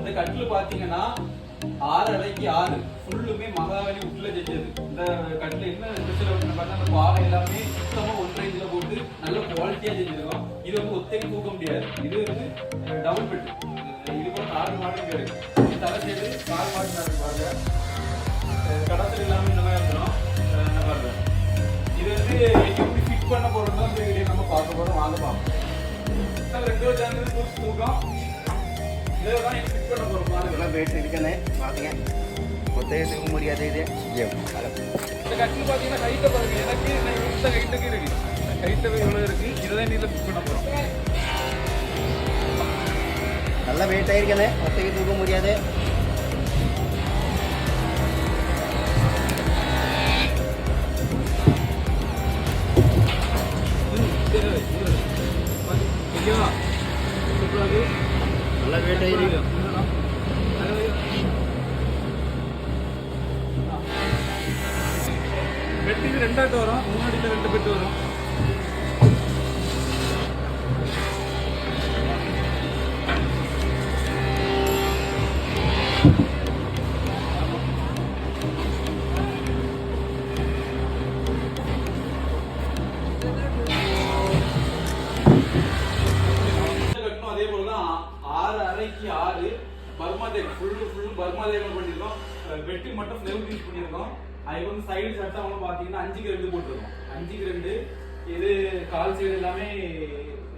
இந்த கட்டில் பாத்தீங்கன்னா 6 அறைக்கு 6 ஃபுல்லுமே மகாவலி உட்ல செஞ்சது. இந்த கட்டில் என்ன ஸ்பெஷல் அப்படின்னு பார்த்தா அந்த பாவை எல்லாமே சுத்தமா ஒற்றை இதுல போட்டு நல்ல குவாலிட்டியா செஞ்சிருக்கோம். இது வந்து ஒத்தைக்கு தூக்க முடியாது. இது வந்து டபுள் பெட். இது கூட 4 மாடல் இருக்கு. இது தலை சைடு 4 மாடல் இருக்கு பாருங்க. கடத்தல் எல்லாமே இந்த மாதிரி இருந்துடும் பாருங்க. இது வந்து எப்படி ஃபிட் பண்ண போறோம் தான் இந்த வீடியோ நம்ம பார்க்க போறோம். வாங்க பார்ப்போம். ரெண்டு சேனல் தூக்கம் இதெல்லாம் ஃபிட் பண்ண போறோம் பாருங்க. வெயிட் இருக்கனே பாருங்க. ஒத்தையை தூக்க முடியாது. இது இந்த கட்டில் பார்த்தீங்கன்னா ஹைட்டை பாருங்க. எனக்கு இந்த ஹைட்டுக்கு இருக்கு. ஹைட்டு இவ்வளோ இருக்கு. இதுதான் நீல ஃபிட் பண்ண போறோம். நல்ல வெயிட் ஆயிருக்கனே. ஒத்தையை தூக்க முடியாது. நல்ல வெயிட் ஆயிருக்கு. பெட் இது 2 வரும். முன்னாடியில் 2 பெட் வரும். அதே போலதான் 6 அறைக்கு 6 பர்மா தேக் ஃபுல்லும் பர்மா தேக் பண்ணிருக்கோம். வெட்டி மட்டும் நெல் யூஸ் பண்ணிருக்கோம். அதுக்கு வந்து சைடு சட்டை அவங்க பாத்தீங்கன்னா 5க்கு 2 போட்டிருக்கோம். 5க்கு 2 இது கால் சைடு எல்லாமே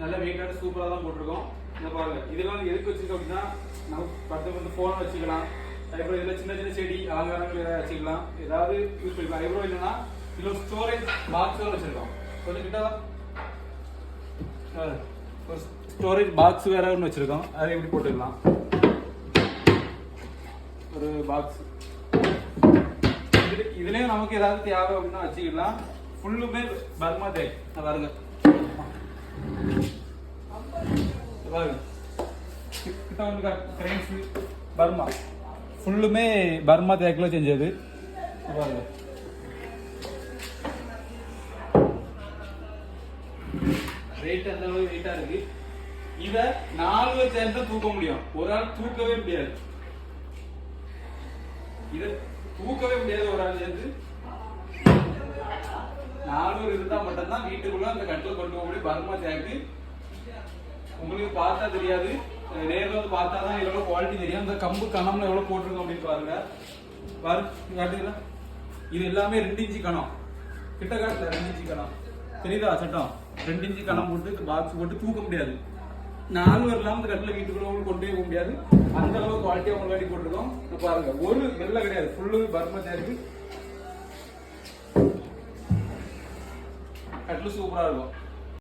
நல்ல வெயிட்டான சூப்பரா தான் போட்டிருக்கோம். இதை பாருங்க. இதெல்லாம் எதுக்கு வச்சிருக்கோம் அப்படின்னா நம்ம பத்து வந்து போன் வச்சுக்கலாம். அதுக்கப்புறம் இதுல சின்ன சின்ன செடி அலங்காரங்கள் ஏதாவது வச்சுக்கலாம். ஏதாவது யூஸ் பண்ணிக்கலாம். அதுக்கப்புறம் என்னன்னா இதுல ஸ்டோரேஜ் பாக்ஸ் வச்சிருக்கோம். கொஞ்சம் கிட்ட ஒரு ஸ்டோரேஜ் பாக்ஸ் வேற ஒன்று வச்சிருக்கோம். அதை எப்படி போட்டுக்கலாம். ஒரு பாக்ஸ் இதுலயே நமக்கு ஏதாவது தேவை அப்படின்னா வச்சுக்கலாம். ஃபுல்லுமே பர்மா தேக் பாருங்க. பாருங்க கிட்ட வந்து கிரைன்ஸ் பர்மா ஃபுல்லுமே பர்மா தேக்கில் செஞ்சது. பாருங்க வெயிட் அந்த அளவு வெயிட்டா இருக்கு. இத 4 பேர் சேர்ந்து தூக்க முடியும். ஒரு ஆள் தூக்கவே முடியாது. இத தூக்கவே முடியாது ஒரு ஆள் சேர்ந்து. 4 பேர் இருந்தா மட்டும்தான் வீட்டுக்குள்ள அந்த கட்டில் கொண்டு போக முடியும். பர்மா தேக்கு உங்களுக்கு பார்த்தா தெரியாது. நேரில் வந்து பார்த்தா தான் எவ்வளவு குவாலிட்டி தெரியும். இந்த கம்பு கணம்ல எவ்வளவு போட்டிருக்கோம் அப்படின்னு பாருங்க. பாருங்க இது எல்லாமே 2 இன்ச்சு கணம். கிட்ட காட்டுல 2 இன்ச்சு கணம் தெரியுதா சட்டம். 2 இன்ச்சு கணம் போட்டு பாக்ஸ் போட்டு தூக்க முடியாது. 4 பேர் இல்லாம இந்த கட்டில வீட்டுக்குள்ள கொண்டு போக முடியாது. அந்த அளவு குவாலிட்டியா உங்களுக்கு போட்டிருக்கோம். பாருங்க ஒரு வெள்ளை கிடையாது. ஃபுல்லு பர்மா தேக்கு கட்டில சூப்பரா இருக்கும்.